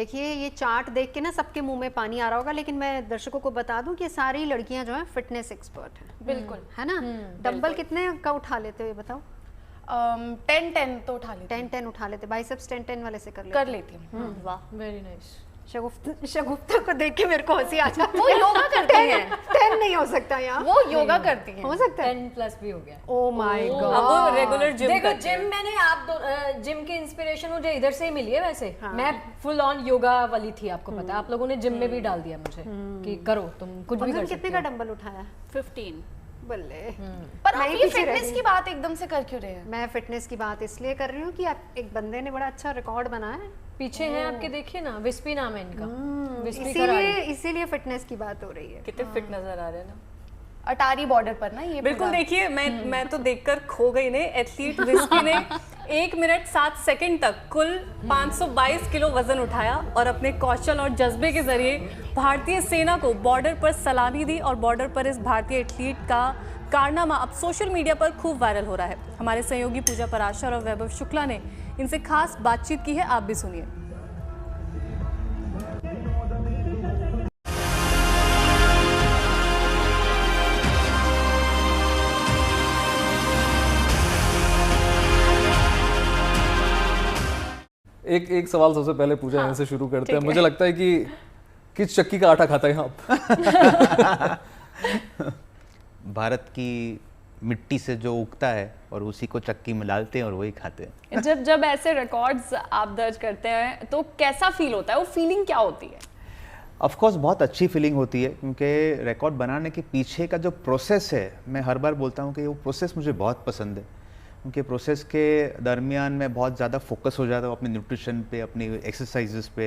देखिए ये चार्ट देख के ना सबके मुंह में पानी आ रहा होगा, लेकिन मैं दर्शकों को बता दूं कि सारी लड़कियां जो हैं फिटनेस एक्सपर्ट हैं। बिल्कुल है ना। डंबल कितने का उठा लेते हो ये बताओ? 10 तो उठा लेती 10 उठा लेते, बाइसेप्स 10 वाले से कर लेती हूँ। वाह, वेरी नाइस। शगुफ्ता को देख के मेरे को हंसी आ जाती है। वो योगा करती हैं। 10 नहीं हो सकता यार, वो योगा करती हैं। हो सकता है 10+ भी हो गया। ओ माय अब गॉड। वो रेगुलर जिम देखो करते हैं। जिम मैंने जिम की इंस्पिरेशन मुझे इधर से ही मिली है वैसे। मैं फुल ऑन योगा वाली थी, आपको पता है, आप लोगों ने जिम में भी डाल दिया मुझे कि करो तुम कुछ भी कर सकते कितने का डंबल उठाया? 15। बल्ले। पर मैं आप ही ये पीछे रह फिटनेस गई। की बात एकदम से कर क्यों रहे हैं? मैं फिटनेस की बात इसलिए कर रही हूँ कि आप एक बंदे ने बड़ा अच्छा रिकॉर्ड बनाया है, पीछे हैं आपके, देखिए ना, विस्पी नाम है इनका। विस्पी करारी। इसीलिए फिटनेस की बात हो रही है। कितने फिट नजर आ रहे हैं ना। अटारी बॉर्डर पर ना ये बिल्कुल। पूरा। देखिए मैं तो देखकर खो गई ने। एथलीट विस्पी ने 1 मिनट 7 सेकंड तक कुल 522 किलो वजन उठाया और अपने कौशल और जज्बे के जरिए भारतीय सेना को बॉर्डर पर सलामी दी। और बॉर्डर पर इस भारतीय एथलीट का कारनामा अब सोशल मीडिया पर खूब वायरल हो रहा है। हमारे सहयोगी पूजा पराशर और वैभव शुक्ला ने इनसे खास बातचीत की है, आप भी सुनिए। एक सवाल सबसे पहले पूजा यहाँ से शुरू करते हैं। मुझे लगता है कि किस चक्की का आटा खाता है आप? भारत की मिट्टी से जो उगता है और उसी को चक्की में डालते हैं और वही खाते हैं। जब ऐसे रिकॉर्ड्स आप दर्ज करते हैं तो कैसा फील होता है? वो फीलिंग क्या होती है? ऑफ कोर्स बहुत अच्छी फीलिंग होती है, क्योंकि रिकॉर्ड बनाने के पीछे का जो प्रोसेस है, मैं हर बार बोलता हूँ कि वो प्रोसेस मुझे बहुत पसंद है। क्योंकि प्रोसेस के दरमियान मैं बहुत ज़्यादा फोकस हो जाता हूँ अपने न्यूट्रिशन पे, अपनी एक्सरसाइजेस पे,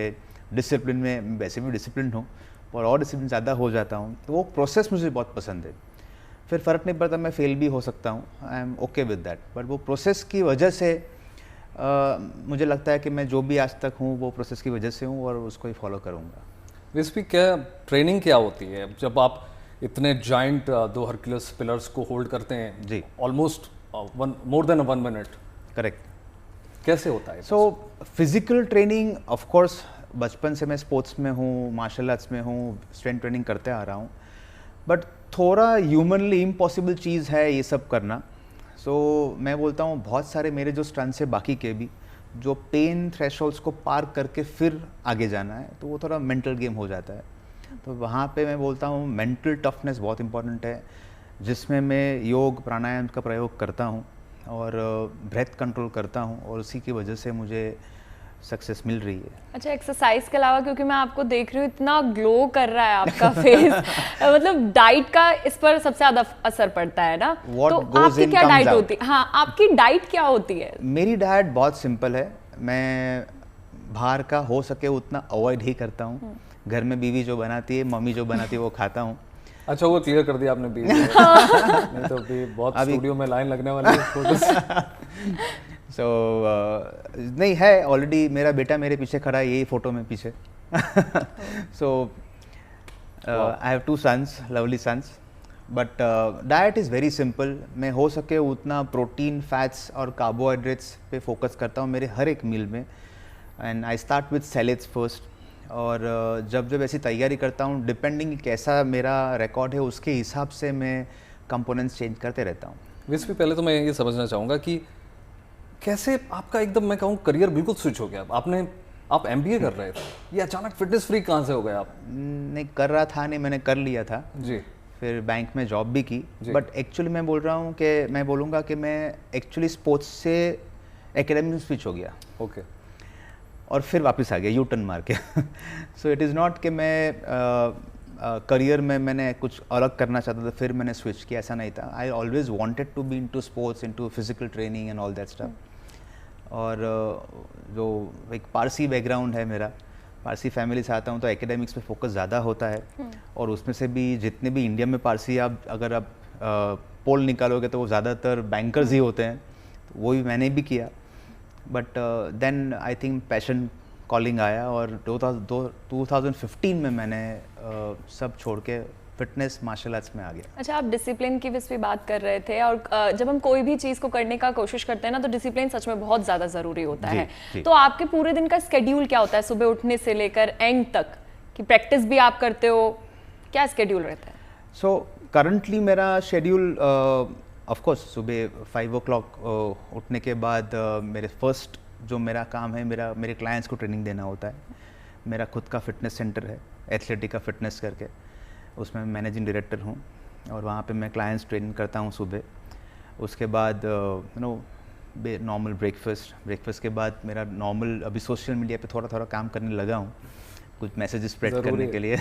डिसिप्लिन में। वैसे भी डिसिप्लिन हूँ और डिसिप्लिन ज़्यादा हो जाता हूँ, तो वो प्रोसेस मुझे बहुत पसंद है। फिर फ़र्क नहीं पड़ता, मैं फेल भी हो सकता हूँ, I am okay with that. But वो प्रोसेस की वजह से मुझे लगता है कि मैं जो भी आज तक हूँ वो प्रोसेस की वजह से हूँ और उसको ही फॉलो करूँगा। विस्पी, क्या ट्रेनिंग क्या होती है जब आप इतने जाइंट 2 हरक्यूलिस पिलर्स को होल्ड करते हैं? जी। Almost more than 1 minute. Correct. कैसे होता है? So physical training, of course बचपन से मैं स्पोर्ट्स में हूँ, मार्शल आर्ट्स में हूँ, स्ट्रेंथ ट्रेनिंग करते आ रहा हूँ। बट थोड़ा ह्यूमनली इम्पॉसिबल चीज़ है ये सब करना। सो मैं बोलता हूँ बहुत सारे मेरे जो स्टंट्स है बाकी के भी, जो पेन थ्रेशोल्ड्स को पार करके फिर आगे जाना है, तो वो थोड़ा मेंटल गेम हो जाता है। तो वहाँ पे मैं बोलता हूँ मेंटल टफनेस बहुत इंपॉर्टेंट है, जिसमें मैं योग प्राणायाम का प्रयोग करता हूँ और ब्रेथ कंट्रोल करता हूँ, और उसी की वजह से मुझे सक्सेस मिल रही है। अच्छा, एक्सरसाइज के अलावा, क्योंकि मैं आपको देख रही हूँ इतना ग्लो कर रहा है आपका फेस, मतलब डाइट का इस पर सबसे ज्यादा असर पड़ता है ना? तो आपकी क्या डाइट होती है? हाँ, आपकी डाइट क्या होती है? मेरी डाइट बहुत सिंपल है। मैं बाहर का हो सके उतना अवॉइड ही करता हूँ। घर में बीवी जो बनाती है, मम्मी जो बनाती है, वो खाता हूँ। अच्छा, वो क्लियर कर दिया आपने बीवी। नहीं तो अभी बहुत स्टूडियो में लाइन लगने वाली है फोटोज। सो नहीं है, ऑलरेडी मेरा बेटा मेरे पीछे खड़ा है, यही फोटो में पीछे। So I have 2 sons, lovely sons. But diet is very simple. मैं हो सके उतना प्रोटीन, फैट्स और कार्बोहाइड्रेट्स पे फोकस करता हूँ मेरे हर एक मील में। And I start with salads first. और जब ऐसी तैयारी करता हूँ, डिपेंडिंग कैसा मेरा रिकॉर्ड है उसके हिसाब से मैं कंपोनेंट्स चेंज करते रहता हूँ। विस्पी, पहले तो मैं ये समझना चाहूँगा कि कैसे आपका एकदम, मैं कहूँ, करियर बिल्कुल स्विच हो गया। आप MBA कर रहे थे, ये अचानक फिटनेस फ्रीक कहाँ से हो गए आप? नहीं कर रहा था, नहीं, मैंने कर लिया था जी। फिर बैंक में जॉब भी की। बट एक्चुअली मैं बोल रहा हूँ कि मैं बोलूँगा कि मैं एक्चुअली स्पोर्ट्स से एकेडमी में स्विच हो गया। ओके। और फिर वापस आ गया यू टर्न मार के। सो इट इज़ नॉट कि मैं करियर में मैंने कुछ अलग करना चाहता था फिर मैंने स्विच किया, ऐसा नहीं था। I always wanted to be into sports, into physical training and all that stuff. और जो एक पारसी बैकग्राउंड है मेरा, पारसी फैमिली से आता हूँ, तो एकेडमिक्स पे फोकस ज़्यादा होता है। और उसमें से भी जितने भी इंडिया में पारसी, अगर आप पोल निकालोगे तो वो ज़्यादातर बैंकर्स ही होते हैं। तो वो भी मैंने भी किया। But then I think passion calling आया और 2015 में मैंने सब छोड़ के फिटनेस मार्शल आर्ट्स में आ गया। अच्छा, आप डिसिप्लिन की भी बात कर रहे थे, और जब हम कोई भी चीज़ को करने का कोशिश करते हैं ना, तो डिसिप्लिन सच में बहुत ज़्यादा ज़रूरी होता है। तो आपके पूरे दिन का स्केड्यूल क्या होता है, सुबह उठने से लेकर एंड तक, कि प्रैक्टिस भी आप करते हो, क्या स्केड्यूल रहता है? सो करंटली मेरा शेड्यूल ऑफ कोर्स सुबह 5 o'clock उठने के बाद मेरे फर्स्ट जो मेरा काम है, मेरे क्लाइंट्स को ट्रेनिंग देना होता है। मेरा खुद का फिटनेस सेंटर है, एथलेटिका फिटनेस करके, उसमें मैं मैनेजिंग डायरेक्टर हूँ, और वहाँ पे मैं क्लाइंट्स ट्रेनिंग करता हूँ सुबह। उसके बाद नॉर्मल ब्रेकफास्ट के बाद मेरा नॉर्मल, अभी सोशल मीडिया पे थोड़ा काम करने लगा हूँ, कुछ मैसेजेस स्प्रेड करने के लिए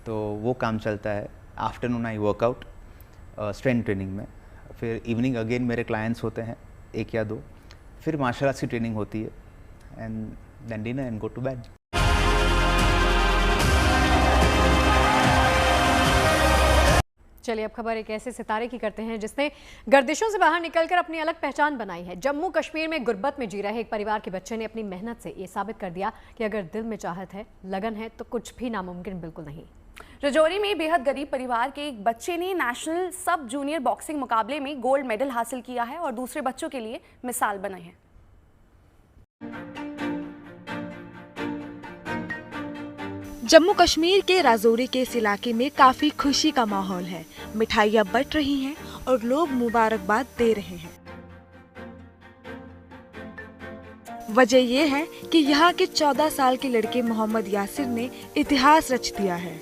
तो वो काम चलता है। Afternoon I workout strength training में, फिर इवनिंग अगेन मेरे क्लाइंट्स होते हैं 1 या 2, फिर मार्शल आर्ट्स की ट्रेनिंग होती है, and then dinner and go to bed. चलिए अब खबर एक ऐसे सितारे की करते हैं जिसने गर्दिशों से बाहर निकलकर अपनी अलग पहचान बनाई है। जम्मू कश्मीर में गुर्बत में जी रहे एक परिवार के बच्चे ने अपनी मेहनत से ये साबित कर दिया कि अगर दिल में चाहत है, लगन है, तो कुछ भी नामुमकिन बिल्कुल नहीं। राजौरी में बेहद गरीब परिवार के एक बच्चे ने नेशनल सब जूनियर बॉक्सिंग मुकाबले में गोल्ड मेडल हासिल किया है और दूसरे बच्चों के लिए मिसाल बना है। जम्मू कश्मीर के राजौरी के इस इलाके में काफी खुशी का माहौल है। मिठाइयाँ बंट रही हैं और लोग मुबारकबाद दे रहे हैं। वजह यह है कि यहाँ के 14 साल के लड़के मोहम्मद यासिर ने इतिहास रच दिया है।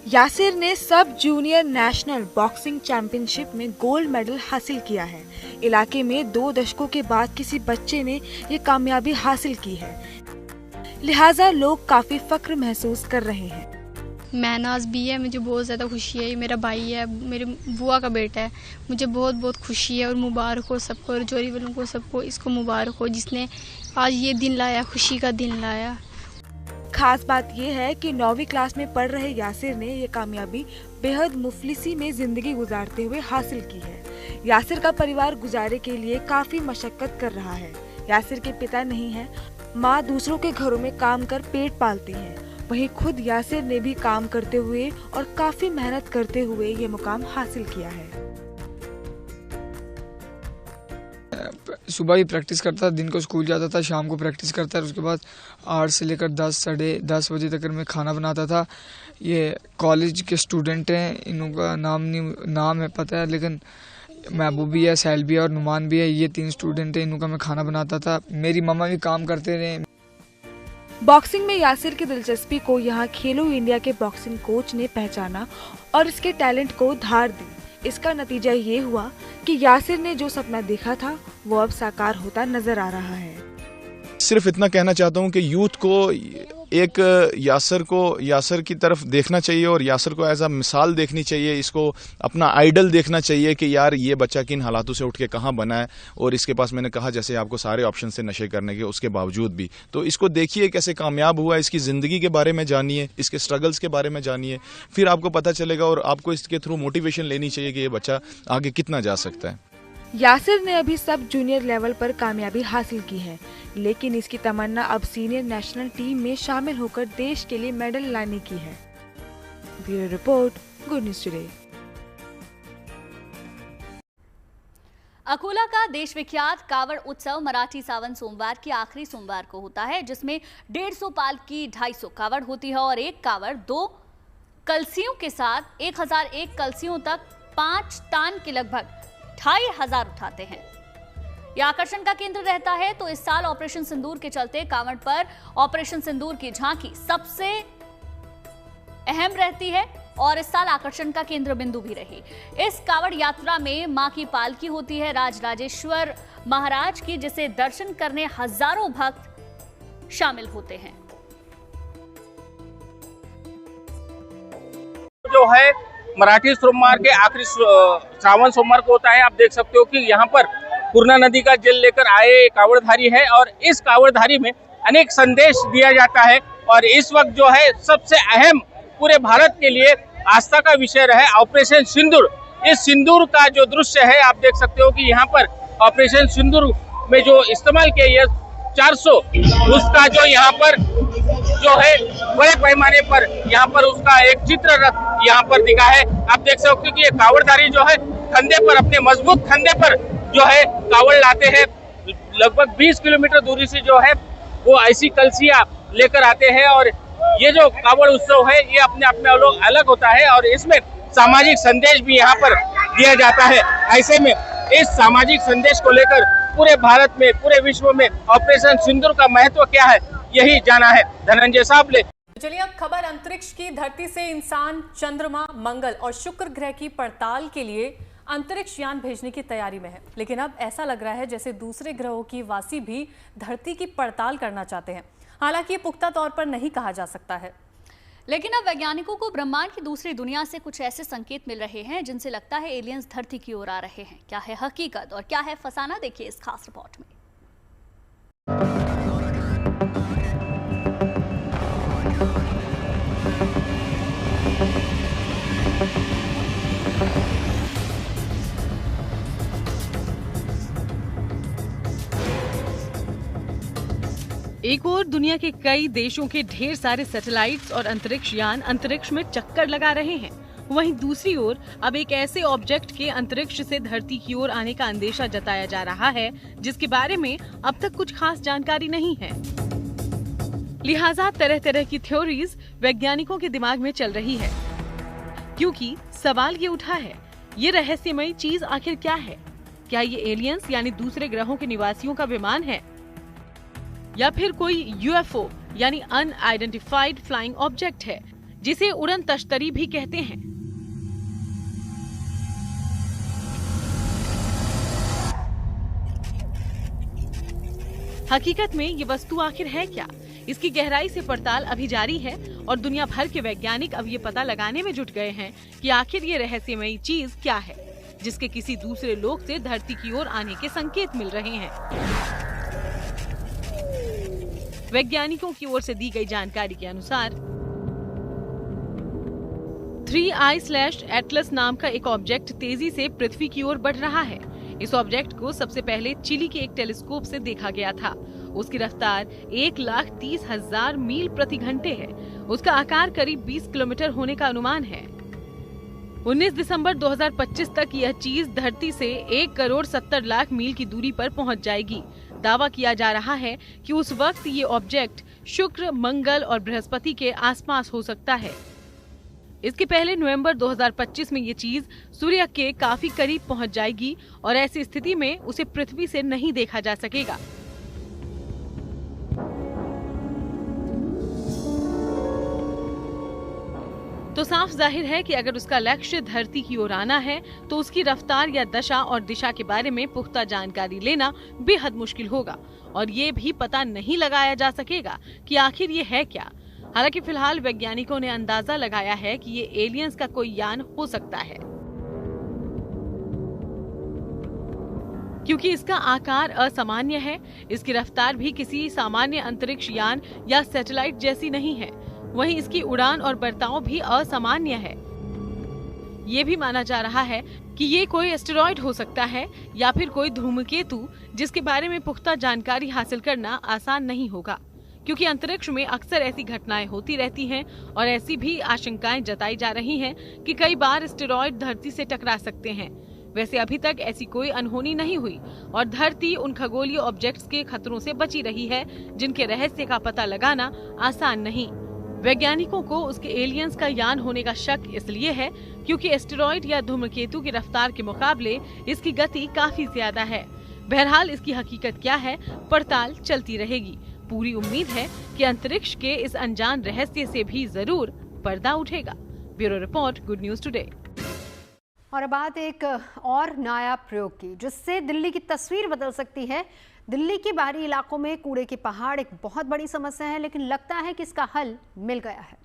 यासिर ने सब जूनियर नेशनल बॉक्सिंग चैंपियनशिप में गोल्ड मेडल हासिल किया है। इलाके में 2 दशकों के बाद किसी बच्चे ने ये कामयाबी हासिल की है, लिहाजा लोग काफी फख्र महसूस कर रहे हैं। महनाज भी है, मुझे बहुत ज़्यादा खुशी है। ये मेरा भाई है, मेरे बुआ का बेटा है, मुझे बहुत बहुत खुशी है और मुबारक हो सबको, राजौरी वालों को सबको इसको मुबारक हो जिसने आज ये दिन लाया, खुशी का दिन लाया। खास बात यह है कि 9वीं क्लास में पढ़ रहे यासिर ने ये कामयाबी बेहद मुफलिसी में जिंदगी गुजारते हुए हासिल की है। यासिर का परिवार गुजारे के लिए काफी मशक्कत कर रहा है। यासिर के पिता नहीं है, माँ दूसरों के घरों में काम कर पेट पालती हैं। वहीं खुद यासिर ने भी काम करते हुए और काफी मेहनत करते हुए ये मुकाम हासिल किया है। सुबह ही प्रैक्टिस करता था, दिन को स्कूल जाता था, शाम को प्रैक्टिस करता था। उसके बाद 8 से लेकर 10 साढ़े 10 बजे तक मैं खाना बनाता था। ये कॉलेज के स्टूडेंट हैं, इनका नाम है पता है, लेकिन महबूब भी है, सैल भी है और नुमान भी है। ये 3 स्टूडेंट हैं, इनका मैं खाना बनाता था। मेरी मम्मा भी काम करते रहे। बॉक्सिंग में यासिर की दिलचस्पी को यहाँ खेलो इंडिया के बॉक्सिंग कोच ने पहचाना और इसके टैलेंट को धार दी। इसका नतीजा ये हुआ कि यासिर ने जो सपना देखा था वो अब साकार होता नजर आ रहा है। सिर्फ इतना कहना चाहता हूँ कि यूथ को एक यासिर की तरफ देखना चाहिए और यासिर को एज अ मिसाल देखनी चाहिए। इसको अपना आइडल देखना चाहिए कि यार ये बच्चा किन हालातों से उठ के कहाँ बना है, और इसके पास मैंने कहा जैसे आपको सारे ऑप्शन से नशे करने के, उसके बावजूद भी तो इसको देखिए कैसे कामयाब हुआ। इसकी ज़िंदगी के बारे में जानिए, इसके स्ट्रगल्स के बारे में जानिए, फिर आपको पता चलेगा और आपको इसके थ्रू मोटिवेशन लेनी चाहिए कि ये बच्चा आगे कितना जा सकता है। यासिर ने अभी सब जूनियर लेवल पर कामयाबी हासिल की है, लेकिन इसकी तमन्ना अब सीनियर नेशनल टीम में शामिल होकर देश के लिए मेडल लाने की है। Bureau report, good news today. Akola का देश विख्यात कावड़ उत्सव मराठी सावन सोमवार के आखिरी सोमवार को होता है, जिसमें 150 पाल की 250 कावड़ होती है और एक कावड़ 2 कलसियों के साथ 1001 कलसियों तक 5 टन के लगभग 2500 उठाते हैं। यह आकर्षण का केंद्र रहता है। तो इस साल ऑपरेशन सिंदूर के चलते कांवड़ पर ऑपरेशन सिंदूर की झांकी सबसे अहम रहती है और इस साल आकर्षण का केंद्र बिंदु भी रही। इस कांवड़ यात्रा में मां की पालकी होती है राजराजेश्वर महाराज की, जिसे दर्शन करने हजारों भक्त शामिल होते हैं। जो है मराठी सोमवार के आखिरी श्रावण सोमवार को होता है। आप देख सकते हो कि यहाँ पर पूर्णा नदी का जल लेकर आए कांवड़धारी है और इस कांवड़धारी में अनेक संदेश दिया जाता है और इस वक्त जो है सबसे अहम पूरे भारत के लिए आस्था का विषय रहा है ऑपरेशन सिंदूर। इस सिंदूर का जो दृश्य है आप देख सकते हो कि यहाँ पर ऑपरेशन सिंदूर में जो इस्तेमाल किया 400 उसका जो यहाँ पर जो है बड़े पैमाने पर यहाँ पर उसका एक चित्र रथ यहाँ पर दिखा है। आप देख सकते हो कि ये कावड़धारी जो है कंधे पर, अपने मजबूत कंधे पर जो है कावड़ लाते हैं। लगभग 20 किलोमीटर दूरी से जो है वो ऐसी कलसियां लेकर आते हैं और ये जो कावड़ उत्सव है ये अपने आप में अलग होता है और इसमें सामाजिक संदेश भी यहाँ पर दिया जाता है। ऐसे में इस सामाजिक संदेश को लेकर पूरे भारत में, पूरे विश्व में ऑपरेशन सिंदूर का महत्व क्या है, यही जाना है धनंजय साबले। चलिए अब खबर अंतरिक्ष की। धरती से इंसान, चंद्रमा, मंगल और शुक्र ग्रह की पड़ताल के लिए अंतरिक्ष यान भेजने की तैयारी में है, लेकिन अब ऐसा लग रहा है जैसे दूसरे ग्रहों की वासी भी धरती की पड़ताल करना चाहते हैं। हालांकि ये पुख्ता तौर पर नहीं कहा जा सकता है, लेकिन अब वैज्ञानिकों को ब्रह्मांड की दूसरी दुनिया से कुछ ऐसे संकेत मिल रहे हैं जिनसे लगता है एलियंस धरती की ओर आ रहे हैं। क्या है हकीकत और क्या है फसाना, देखिए इस खास रिपोर्ट में। एक और दुनिया के कई देशों के ढेर सारे सैटेलाइट्स और अंतरिक्ष यान अंतरिक्ष में चक्कर लगा रहे हैं। वहीं दूसरी ओर अब एक ऐसे ऑब्जेक्ट के अंतरिक्ष से धरती की ओर आने का अंदेशा जताया जा रहा है जिसके बारे में अब तक कुछ खास जानकारी नहीं है। लिहाजा तरह तरह की थ्योरीज वैज्ञानिकों के दिमाग में चल रही है, क्योंकि सवाल ये उठा है, ये रहस्यमयी चीज आखिर क्या है? क्या ये एलियंस यानी दूसरे ग्रहों के निवासियों का विमान है या फिर कोई यूएफओ यानी अनआइडेंटिफाइड फ्लाइंग ऑब्जेक्ट है, जिसे उड़न तश्तरी भी कहते हैं। हकीकत में ये वस्तु आखिर है क्या? इसकी गहराई से पड़ताल अभी जारी है और दुनिया भर के वैज्ञानिक अब ये पता लगाने में जुट गए हैं कि आखिर ये रहस्यमयी चीज क्या है, जिसके किसी दूसरे लोक से धरती की ओर आने के संकेत मिल रहे हैं। वैज्ञानिकों की ओर से दी गई जानकारी के अनुसार 3I/Atlas नाम का एक ऑब्जेक्ट तेजी से पृथ्वी की ओर बढ़ रहा है। इस ऑब्जेक्ट को सबसे पहले चिली के एक टेलीस्कोप से देखा गया था। उसकी रफ्तार 1,30,000 मील प्रति घंटे है। उसका आकार करीब 20 किलोमीटर होने का अनुमान है। 19 दिसंबर 2025 तक यह चीज धरती से 1,70,00,000 मील की दूरी पर पहुंच जाएगी। दावा किया जा रहा है कि उस वक्त ये ऑब्जेक्ट शुक्र, मंगल और बृहस्पति के आसपास हो सकता है। इसके पहले नवंबर 2025 में ये चीज सूर्य के काफी करीब पहुंच जाएगी और ऐसी स्थिति में उसे पृथ्वी से नहीं देखा जा सकेगा। तो साफ जाहिर है कि अगर उसका लक्ष्य धरती की ओर आना है तो उसकी रफ्तार या दशा और दिशा के बारे में पुख्ता जानकारी लेना बेहद मुश्किल होगा और ये भी पता नहीं लगाया जा सकेगा कि आखिर ये है क्या। हालांकि फिलहाल वैज्ञानिकों ने अंदाजा लगाया है कि ये एलियंस का कोई यान हो सकता है, क्योंकि इसका आकार असामान्य है। इसकी रफ्तार भी किसी सामान्य अंतरिक्ष यान या सैटेलाइट जैसी नहीं है। वहीं इसकी उड़ान और बर्ताव भी असामान्य है। ये भी माना जा रहा है कि ये कोई एस्टेरॉयड हो सकता है या फिर कोई धूमकेतु, जिसके बारे में पुख्ता जानकारी हासिल करना आसान नहीं होगा, क्योंकि अंतरिक्ष में अक्सर ऐसी घटनाएं होती रहती हैं और ऐसी भी आशंकाएं जताई जा रही हैं कि कई बार एस्टेरॉयड धरती से टकरा सकते हैं। वैसे अभी तक ऐसी कोई अनहोनी नहीं हुई और धरती उन खगोलीय ऑब्जेक्ट्स के खतरों से बची रही है जिनके रहस्य का पता लगाना आसान नहीं। वैज्ञानिकों को उसके एलियंस का यान होने का शक इसलिए है क्योंकि एस्टेरॉयड या धूमकेतु की रफ्तार के मुकाबले इसकी गति काफी ज्यादा है। बहरहाल इसकी हकीकत क्या है, पड़ताल चलती रहेगी। पूरी उम्मीद है कि अंतरिक्ष के इस अनजान रहस्य से भी जरूर पर्दा उठेगा। Bureau report, good news today. और अब बात एक और नया प्रयोग की, जिससे दिल्ली की तस्वीर बदल सकती है। दिल्ली के बाहरी इलाकों में कूड़े के पहाड़ एक बहुत बड़ी समस्या है, लेकिन लगता है कि इसका हल मिल गया है।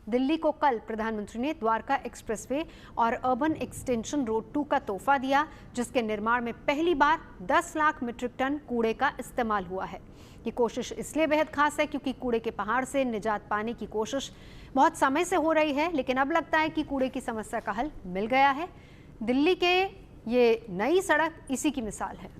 दिल्ली को कल प्रधानमंत्री ने द्वारका एक्सप्रेसवे और अर्बन एक्सटेंशन रोड 2 का तोहफा दिया, जिसके निर्माण में पहली बार 10 लाख मीट्रिक टन कूड़े का इस्तेमाल हुआ है। ये कोशिश इसलिए बेहद खास है क्योंकि कूड़े के पहाड़ से निजात पाने की कोशिश बहुत समय से हो रही है, लेकिन अब लगता है कि कूड़े की समस्या का हल मिल गया है। दिल्ली के ये नई सड़क इसी की मिसाल है।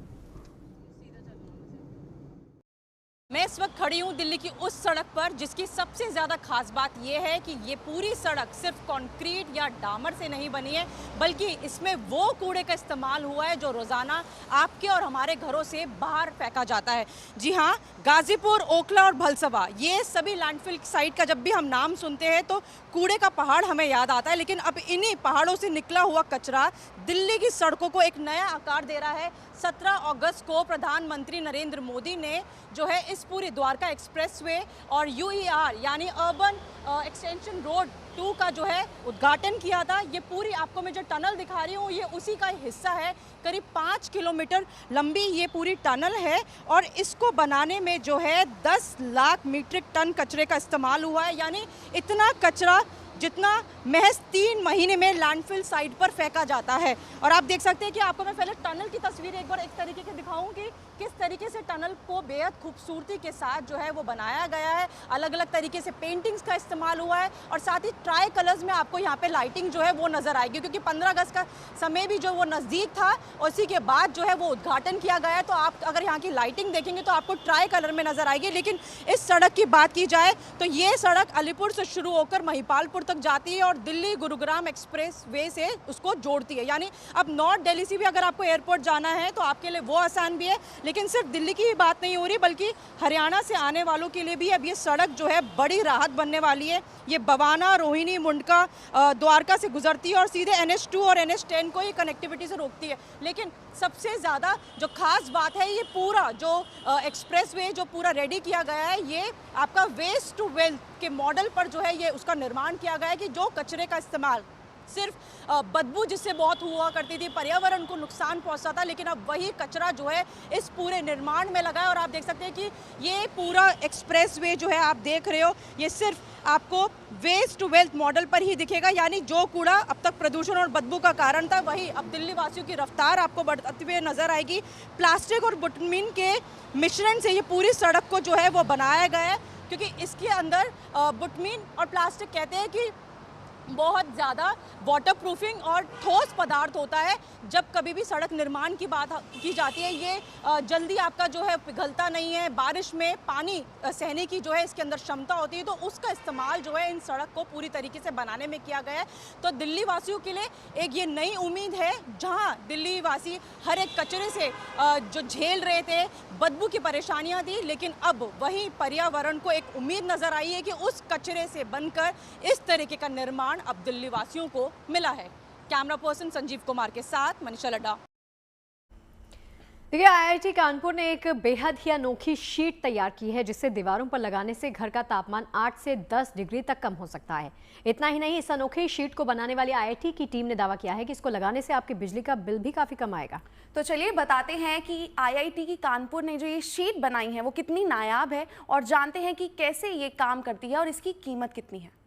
मैं इस वक्त खड़ी हूँ दिल्ली की उस सड़क पर जिसकी सबसे ज़्यादा खास बात यह है कि ये पूरी सड़क सिर्फ कंक्रीट या डामर से नहीं बनी है, बल्कि इसमें वो कूड़े का इस्तेमाल हुआ है जो रोज़ाना आपके और हमारे घरों से बाहर फेंका जाता है। जी हाँ, गाजीपुर, ओखला और भलसवा, ये सभी लैंडफिल साइट का जब भी हम नाम सुनते हैं तो कूड़े का पहाड़ हमें याद आता है, लेकिन अब इन्हीं पहाड़ों से निकला हुआ कचरा दिल्ली की सड़कों को एक नया आकार दे रहा है। 17 अगस्त को प्रधानमंत्री नरेंद्र मोदी ने जो है इस पूरी द्वारका एक्सप्रेसवे और यूईआर यानी अर्बन एक्सटेंशन रोड 2 का जो है उद्घाटन किया था। ये पूरी आपको मैं जो टनल दिखा रही हूँ ये उसी का हिस्सा है। करीब 5 किलोमीटर लंबी ये पूरी टनल है और इसको बनाने में जो है 10 लाख मीट्रिक टन कचरे का इस्तेमाल हुआ है, यानी इतना कचरा जितना महज 3 महीने में लैंडफिल साइट पर फेंका जाता है। और आप देख सकते हैं कि आपको मैं पहले टनल की तस्वीर एक बार एक तरीके से दिखाऊं कि किस तरीके से टनल को बेहद खूबसूरती के साथ जो है वो बनाया गया है। अलग अलग तरीके से पेंटिंग्स का इस्तेमाल हुआ है और साथ ही ट्राई कलर्स में आपको यहाँ पे लाइटिंग जो है वो नज़र आएगी, क्योंकि 15 अगस्त का समय भी जो वो नज़दीक था, उसी के बाद जो है वो उद्घाटन किया गया है। तो आप अगर यहाँ की लाइटिंग देखेंगे तो आपको ट्राई कलर में नज़र आएगी। लेकिन इस सड़क की बात की जाए तो ये सड़क अलीपुर से शुरू होकर महिपालपुर तक जाती है और दिल्ली गुरुग्राम एक्सप्रेस वे से उसको जोड़ती है। यानी अब नॉर्थ दिल्ली से भी अगर आपको एयरपोर्ट जाना है तो आपके लिए वो आसान भी है। लेकिन सिर्फ दिल्ली की बात नहीं हो रही, बल्कि हरियाणा से आने वालों के लिए भी अब ये सड़क जो है बड़ी राहत बनने वाली है। ये बवाना, रोहिणी, मुंडका, द्वारका से गुजरती है और सीधे NH2 और NH10 को ये कनेक्टिविटी से रोकती है। लेकिन सबसे ज़्यादा जो खास बात है, ये पूरा जो एक्सप्रेसवे जो पूरा रेडी किया गया है, ये आपका वेस्ट टू वेल्थ के मॉडल पर जो है ये उसका निर्माण किया गया है कि जो कचरे का इस्तेमाल सिर्फ बदबू जिससे बहुत हुआ करती थी, पर्यावरण को नुकसान पहुंचता था, लेकिन अब वही कचरा जो है इस पूरे निर्माण में लगा है। और आप देख सकते हैं कि ये पूरा एक्सप्रेसवे जो है आप देख रहे हो, ये सिर्फ आपको वेस्ट टू वेल्थ मॉडल पर ही दिखेगा। यानी जो कूड़ा अब तक प्रदूषण और बदबू का कारण था, वही अब दिल्ली वासियों की रफ्तार आपको बढ़ती हुई नजर आएगी। प्लास्टिक और बुटमीन के मिश्रण से ये पूरी सड़क को जो है वो बनाया गया है, क्योंकि इसके अंदर बुटमीन और प्लास्टिक कहते हैं कि बहुत ज़्यादा वाटर प्रूफिंग और ठोस पदार्थ होता है। जब कभी भी सड़क निर्माण की बात की जाती है, ये जल्दी आपका जो है पिघलता नहीं है। बारिश में पानी सहने की जो है इसके अंदर क्षमता होती है, तो उसका इस्तेमाल जो है इन सड़क को पूरी तरीके से बनाने में किया गया है। तो दिल्ली वासियों के लिए एक ये नई उम्मीद है, जहां दिल्ली वासी हर एक कचरे से जो झेल रहे थे, बदबू की परेशानियाँ थी, लेकिन अब वही पर्यावरण को एक उम्मीद नज़र आई है कि उस कचरे से बनकर इस तरीके का निर्माण अब दिल्ली वासियों को मिला है। कैमरा पर्सन संजीव कुमार के साथ मनीषा लड्डा। देखिए, IIT कानपुर ने एक बेहद ही अनोखी शीट तैयार की है, जिससे दीवारों पर लगाने से घर का तापमान 8 से 10 डिग्री तक कम हो सकता है। इतना ही नहीं, इस अनोखी शीट को बनाने वाली IIT की टीम ने दावा किया है कि इसको लगाने से आपके बिजली का बिल भी काफी कम आएगा। तो चलिए बताते हैं कि IIT की कानपुर ने जो ये शीट बनाई है वो कितनी नायाब है, और जानते हैं कि कैसे ये काम करती है और इसकी कीमत कितनी है।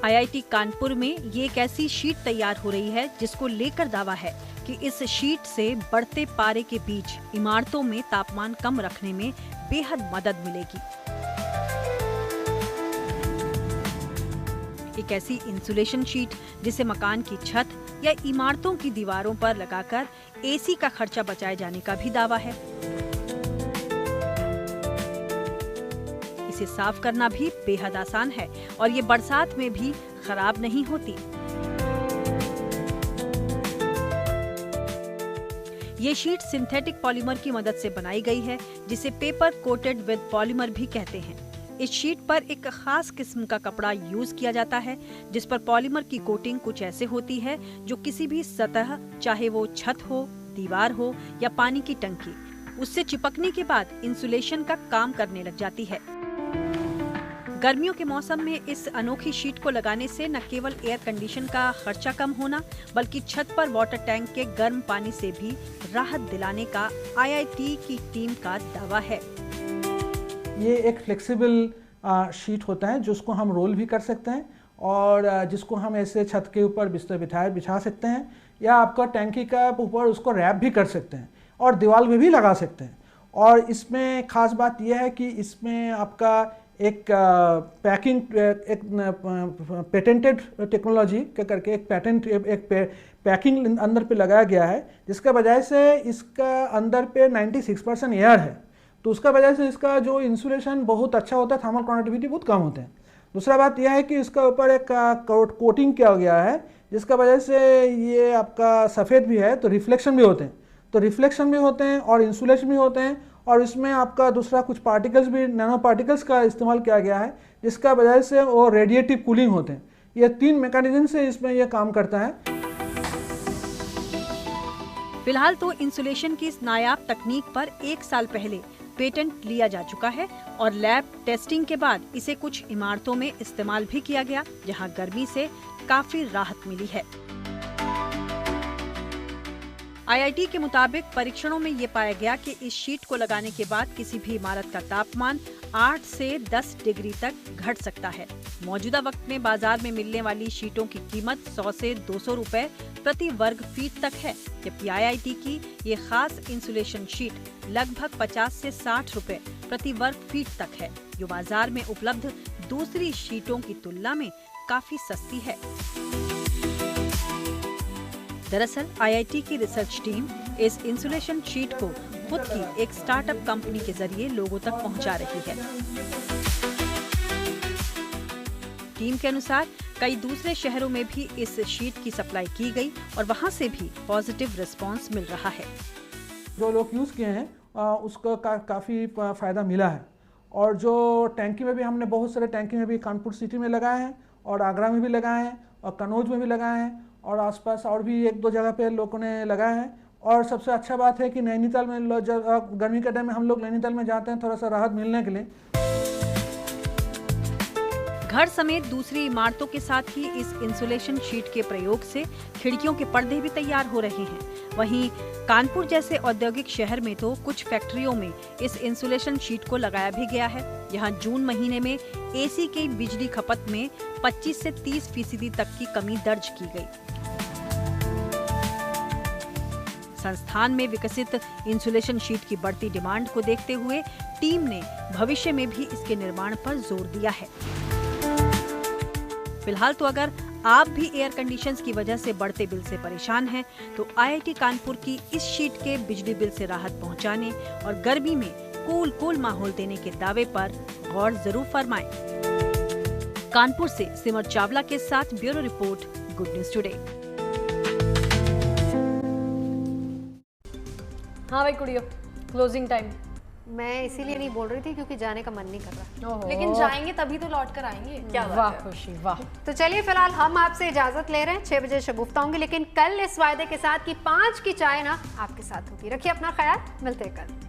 IIT कानपुर में ये एक ऐसी शीट तैयार हो रही है जिसको लेकर दावा है कि इस शीट से बढ़ते पारे के बीच इमारतों में तापमान कम रखने में बेहद मदद मिलेगी। एक ऐसी इंसुलेशन शीट जिसे मकान की छत या इमारतों की दीवारों पर लगाकर AC का खर्चा बचाए जाने का भी दावा है। इसे साफ करना भी बेहद आसान है और ये बरसात में भी खराब नहीं होती। ये शीट सिंथेटिक पॉलीमर की मदद से बनाई गई है, जिसे पेपर कोटेड विद पॉलीमर भी कहते हैं। इस शीट पर एक खास किस्म का कपड़ा यूज किया जाता है, जिस पर पॉलीमर की कोटिंग कुछ ऐसे होती है जो किसी भी सतह, चाहे वो छत हो, दीवार हो या पानी की टंकी, उससे चिपकने के बाद इंसुलेशन का काम करने लग जाती है। गर्मियों के मौसम में इस अनोखी शीट को लगाने से न केवल एयर कंडीशन का खर्चा कम होना, बल्कि छत पर वाटर टैंक के गर्म पानी से भी राहत दिलाने का IIT की टीम का दावा है। ये एक फ्लेक्सिबल शीट होता है जिसको हम रोल भी कर सकते हैं और जिसको हम ऐसे छत के ऊपर बिस्तर बिछा सकते हैं, या आपका टैंकी का ऊपर उसको रैप भी कर सकते हैं। और दीवार में भी लगा सकते हैं। और इसमें ख़ास बात यह है कि इसमें आपका एक पैकिंग एक पेटेंटेड टेक्नोलॉजी के करके एक पैकिंग अंदर पे लगाया गया है, जिसका वजह से इसका अंदर पे 96% एयर है, तो उसका वजह से इसका जो इंसुलेशन बहुत अच्छा होता है, थर्मल कंडक्टिविटी बहुत कम होते हैं। दूसरा बात यह है कि इसका ऊपर एक कोटिंग किया गया है, जिसका वजह से ये आपका सफ़ेद भी है तो रिफ्लेक्शन भी होते हैं, और इंसुलेशन भी होते हैं। और इसमें आपका दूसरा कुछ पार्टिकल्स भी, नैनो पार्टिकल्स का इस्तेमाल किया गया है, जिसका वजह से वो रेडिएटिव कूलिंग होते हैं। ये 3 मैकेनिज्म से इसमें ये काम करता है। फिलहाल तो इंसुलेशन की इस नायाब तकनीक पर 1 साल पहले पेटेंट लिया जा चुका है और लैब टेस्टिंग के बाद इसे कुछ इमारतों में इस्तेमाल भी किया गया, जहां गर्मी से काफी राहत मिली है। आईआईटी के मुताबिक परीक्षणों में ये पाया गया कि इस शीट को लगाने के बाद किसी भी इमारत का तापमान 8 से 10 डिग्री तक घट सकता है। मौजूदा वक्त में बाजार में मिलने वाली शीटों की कीमत 100 से 200 रुपए प्रति वर्ग फीट तक है, जबकि आईआईटी की ये खास इंसुलेशन शीट लगभग 50 से 60 रुपए प्रति वर्ग फीट तक है, जो बाजार में उपलब्ध दूसरी शीटों की तुलना में काफी सस्ती है। दरअसल आईआईटी की रिसर्च टीम इस इंसुलेशन शीट को खुद की एक स्टार्टअप कंपनी के जरिए लोगों तक पहुंचा रही है। टीम के अनुसार कई दूसरे शहरों में भी इस शीट की सप्लाई की गई और वहां से भी पॉजिटिव रिस्पांस मिल रहा है। जो लोग यूज़ किए हैं उसको काफ़ी फ़ायदा मिला है। और जो टैंकी में भी हमने बहुत सारे टैंकी में भी कानपुर सिटी में लगाए हैं, और आगरा में भी लगाए हैं, और कन्नौज में भी लगाए हैं, और आसपास और भी 1-2 जगह पे लोगों ने लगाया है। और सबसे अच्छा बात है कि नैनीताल में गर्मी के टाइम में हम लोग नैनीताल में जाते हैं थोड़ा सा राहत मिलने के लिए। घर समेत दूसरी इमारतों के साथ ही इस इंसुलेशन शीट के प्रयोग से खिड़कियों के पर्दे भी तैयार हो रहे हैं। वहीं कानपुर जैसे औद्योगिक शहर में तो कुछ फैक्ट्रियों में इस इंसुलेशन शीट को लगाया भी गया है। यहाँ जून महीने में एसी की बिजली खपत में 25 से 30% तक की कमी दर्ज की गई। संस्थान में विकसित इंसुलेशन शीट की बढ़ती डिमांड को देखते हुए टीम ने भविष्य में भी इसके निर्माण पर जोर दिया है। फिलहाल तो अगर आप भी एयर कंडीशंस की वजह से बढ़ते बिल से परेशान हैं, तो आईआईटी कानपुर की इस शीट के बिजली बिल से राहत पहुंचाने और गर्मी में कूल माहौल देने के दावे पर गौर जरूर फरमाएं। कानपुर से सिमर चावला के साथ bureau report, good news today. हाँ भाई कुड़ियो, क्लोजिंग टाइम। मैं इसीलिए नहीं बोल रही थी क्योंकि जाने का मन नहीं कर रहा, लेकिन जाएंगे तभी तो लौट कर आएंगे। क्या वाह खुशी, वाह। तो चलिए फिलहाल हम आपसे इजाजत ले रहे हैं, 6 बजे शगुफ्ता होंगे, लेकिन कल इस वायदे के साथ कि 5 की चाय ना आपके साथ होगी। रखिए अपना ख्याल, मिलते हैं कल।